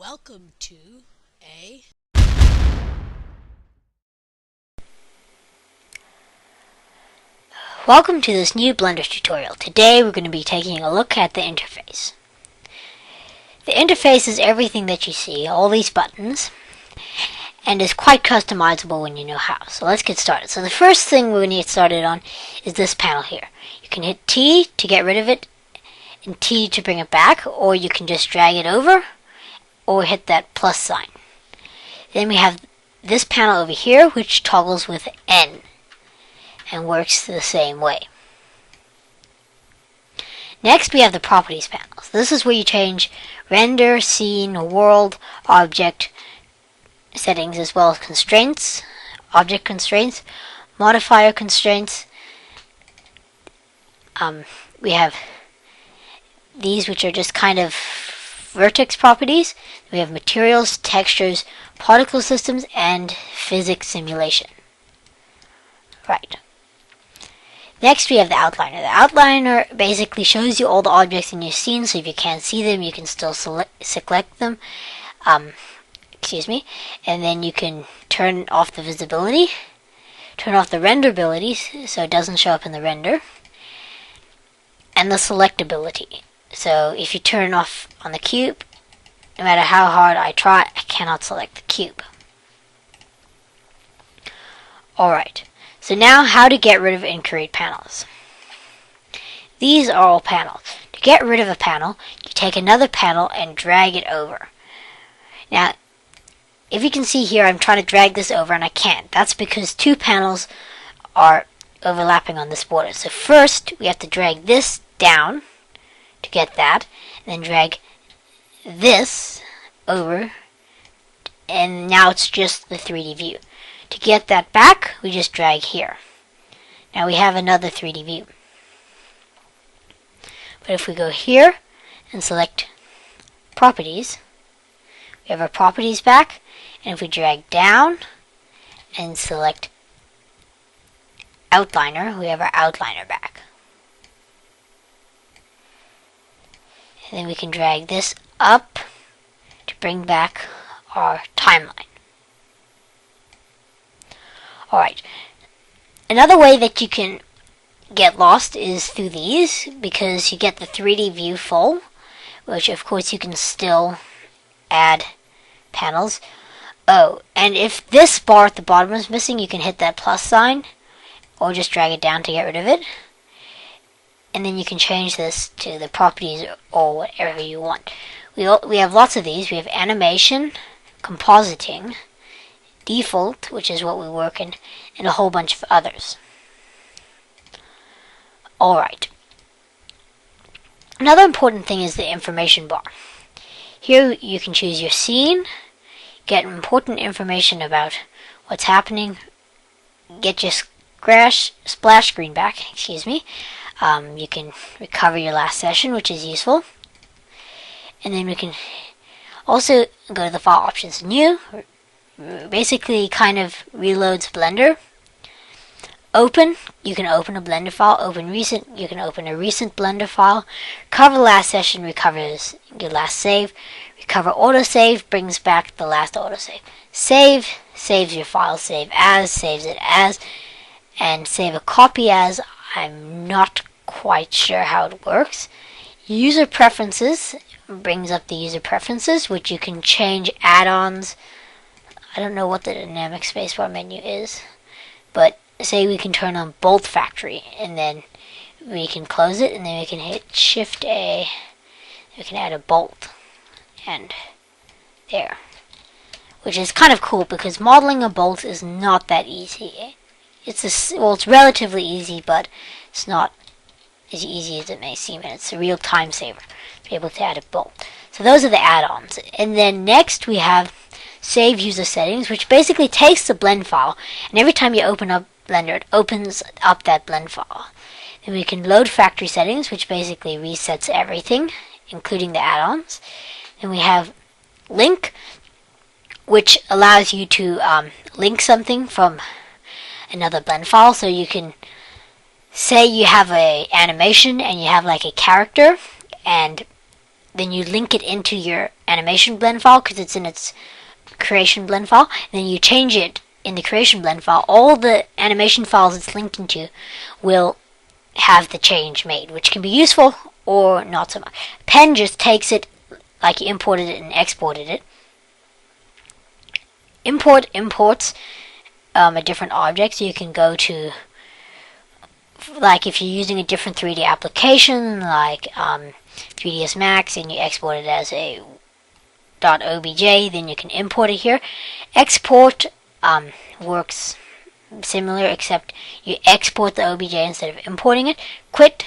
Welcome to a Welcome to this new Blender tutorial. Today we're going to be taking a look at the interface. The interface is everything that you see, all these buttons, and is quite customizable when you know how. So let's get started. So the first thing we're going to get started on is this panel here. You can hit T to get rid of it, and T to bring it back, or you can just drag it over, or hit that plus sign. Then we have this panel over here, which toggles with N and works the same way. Next, we have the properties panels. This is where you change render, scene, world, object settings, as well as constraints, object constraints, modifier constraints. We have these, which are just kind of vertex properties. We have materials, textures, particle systems, and physics simulation. Right. Next, we have the outliner. The outliner basically shows you all the objects in your scene, so if you can't see them, you can still select them. And then you can turn off the visibility, turn off the renderability, so it doesn't show up in the render, and the selectability. So if you turn off on the cube, no matter how hard I try, I cannot select the cube. Alright, so now how to get rid of and create panels. These are all panels. To get rid of a panel, you take another panel and drag it over. Now, if you can see here, I'm trying to drag this over and I can't. That's because two panels are overlapping on this border. So first, we have to drag this down to get that, and then drag this over, and now it's just the 3D view. To get that back, we just drag here. Now we have another 3D view. But if we go here and select properties, we have our properties back, and if we drag down and select outliner, we have our outliner back. And then we can drag this up to bring back our timeline. Alright, another way that you can get lost is through these, because you get the 3D view full, which of course you can still add panels. Oh, and if this bar at the bottom is missing, you can hit that plus sign, or just drag it down to get rid of it. And then you can change this to the properties or whatever you want. We have lots of these. We have animation, compositing, default, which is what we work in, and a whole bunch of others. Alright. Another important thing is the information bar. Here you can choose your scene, get important information about what's happening, get your splash screen back, you can recover your last session, which is useful. And then we can also go to the file options. New basically kind of reloads Blender. Open, you can open a Blender file. Open recent, you can open a recent Blender file. Recover last session recovers your last save. Recover autosave brings back the last autosave. Save saves your file. Save as saves it as, and save a copy as. I'm not quite sure how it works. User preferences brings up the user preferences, which you can change add-ons. I don't know what the dynamic spacebar menu is, but say we can turn on bolt factory, and then we can close it, and then we can hit Shift A. We can add a bolt, and there, which is kind of cool because modeling a bolt is not that easy. It's relatively easy, but it's not as easy as it may seem, and it's a real time saver to be able to add a bolt. So those are the add-ons. And then next we have Save User Settings, which basically takes the blend file, and every time you open up Blender, it opens up that blend file. Then we can load factory settings, which basically resets everything, including the add-ons. Then we have Link, which allows you to link something from another blend file. So you can say you have a animation and you have like a character, and then you link it into your animation blend file because it's in its creation blend file, and then you change it in the creation blend file, all the animation files it's linked into will have the change made, which can be useful or not so much. Pen just takes it like you imported it and exported it. Import imports a different object, so you can go to, like if you're using a different 3D application like 3ds Max and you export it as a .obj, then you can import it here. Export works similar, except you export the OBJ instead of importing it. Quit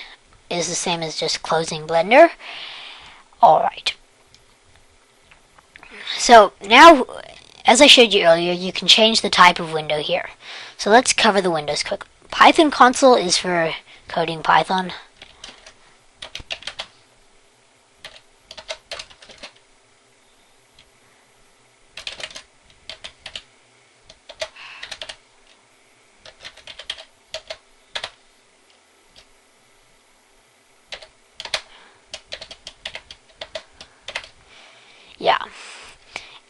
is the same as just closing Blender. Alright. So now, as I showed you earlier, you can change the type of window here. So let's cover the windows quick. Python console is for coding Python. Yeah.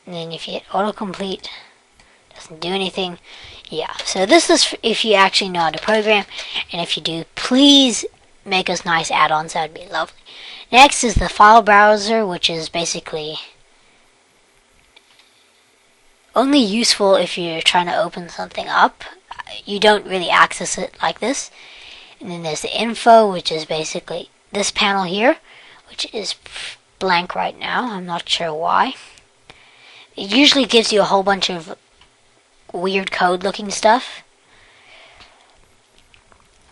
And then if you hit autocomplete, doesn't do anything. Yeah, so this is if you actually know how to program, and if you do, please make us nice add-ons, that would be lovely. Next is the file browser, which is basically only useful if you're trying to open something up. You don't really access it like this. And then there's the info, which is basically this panel here, which is blank right now. I'm not sure why. It usually gives you a whole bunch of weird code looking stuff.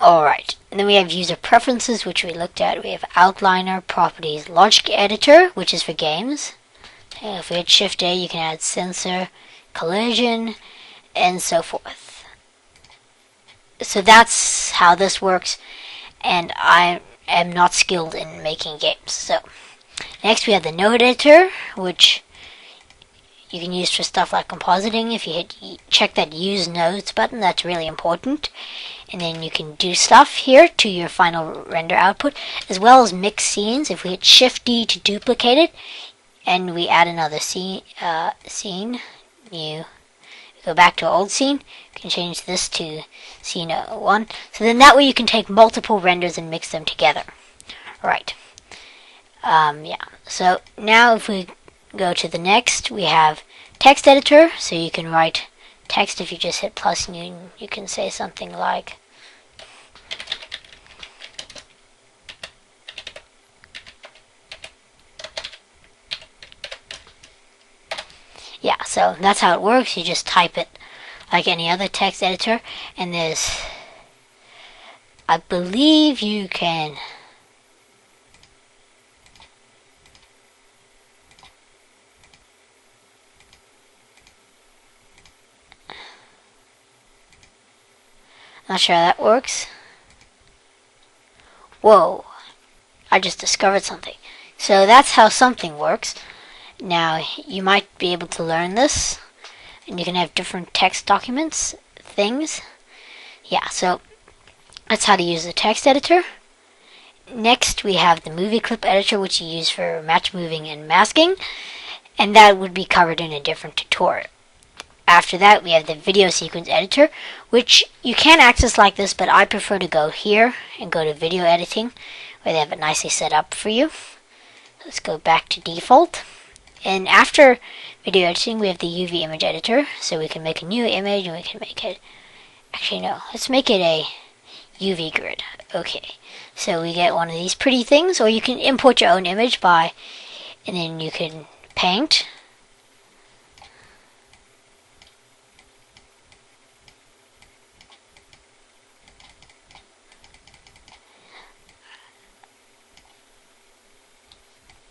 Alright, and then we have user preferences, which we looked at. We have outliner, properties, logic editor, which is for games. And if we hit Shift A, you can add sensor, collision, and so forth. So that's how this works, and I am not skilled in making games. So next we have the node editor, which you can use for stuff like compositing. If you hit check that use nodes button, that's really important. And then you can do stuff here to your final render output, as well as mix scenes. If we hit Shift D to duplicate it, and we add another scene, you go back to old scene, you can change this to scene 1. So then that way you can take multiple renders and mix them together. Alright. Yeah. So now if we go to the next, we have text editor, so you can write text. If you just hit plus, and you can say something like yeah, so that's how it works. You just type it like any other text editor, and there's, I believe you can not sure how that works. Whoa, I just discovered something. So that's how something works. Now you might be able to learn this, and you can have different text documents, things. Yeah, so that's how to use the text editor. Next we have the movie clip editor, which you use for match moving and masking, and that would be covered in a different tutorial. After that, we have the video sequence editor, which you can access like this, but I prefer to go here and go to video editing, where they have it nicely set up for you. Let's go back to default. And after video editing, we have the UV image editor, so we can make a new image, and we can make it, actually no, let's make it a UV grid. Okay, so we get one of these pretty things, or you can import your own image by, and then you can paint.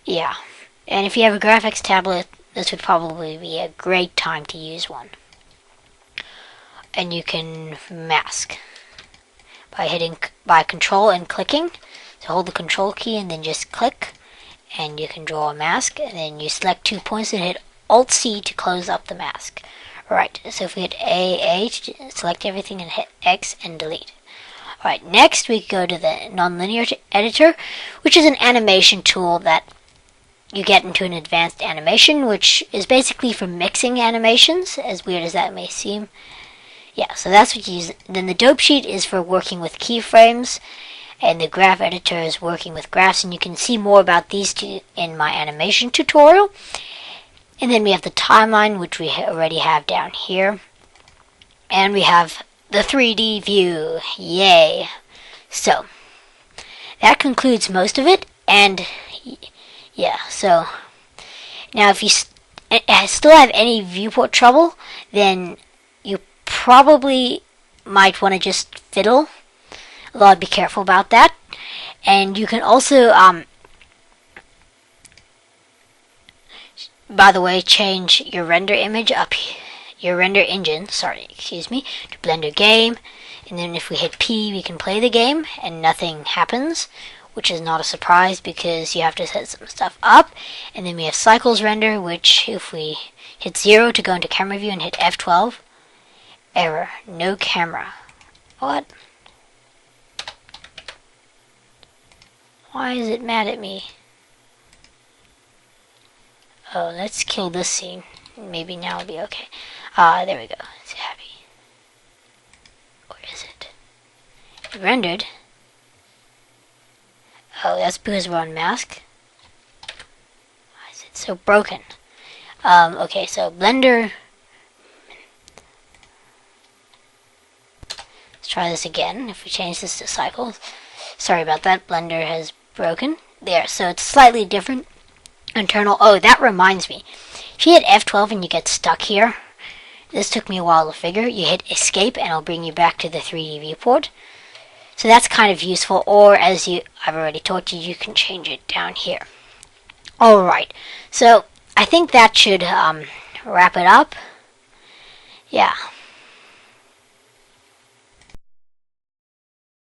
Yeah, and if you have a graphics tablet, this would probably be a great time to use one. And you can mask by control and clicking. So hold the control key and then just click, and you can draw a mask, and then you select 2 points and hit Alt C to close up the mask. Alright, so if we hit A to select everything and hit X and delete. Alright, next we go to the nonlinear editor, which is an animation tool that you get into an advanced animation, which is basically for mixing animations, as weird as that may seem. Yeah, so that's what you use. Then the dope sheet is for working with keyframes, and the graph editor is working with graphs, and you can see more about these two in my animation tutorial. And then we have the timeline, which we already have down here. And we have the 3D view. Yay! So, that concludes most of it, and yeah, so now if you still have any viewport trouble, then you probably might want to just fiddle, although I'd be careful about that. And you can also, by the way, change your render image up, your render engine, excuse me, to Blender Game. And then if we hit P, we can play the game, and nothing happens, which is not a surprise because you have to set some stuff up. And then we have Cycles Render, which if we hit 0 to go into camera view and hit F12, error, no camera. What? Why is it mad at me? Oh, let's kill this scene. Maybe now it'll be okay. There we go. It's happy. Where is it? It rendered. Oh, that's because we're on mask. Why is it so broken? Okay, so Blender. Let's try this again. If we change this to cycles. Sorry about that. Blender has broken. There, so it's slightly different. Internal. Oh, that reminds me. If you hit F12 and you get stuck here, this took me a while to figure. You hit escape and it'll bring you back to the 3D viewport. So that's kind of useful, or as I've already taught you, you can change it down here. Alright, so I think that should wrap it up. Yeah,